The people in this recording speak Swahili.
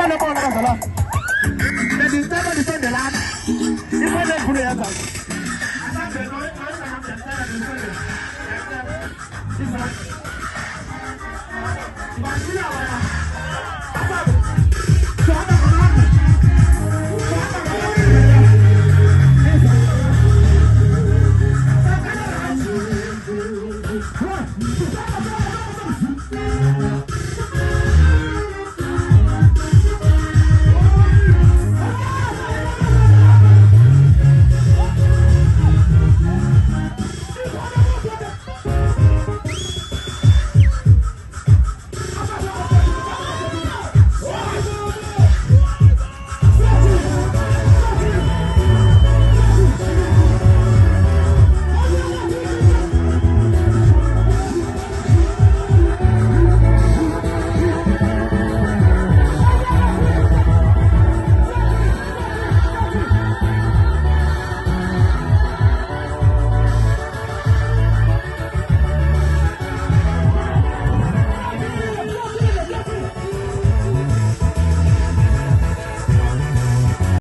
ba le bona ba sala le di tsaba di tsende la di fole khulu ya ka Basila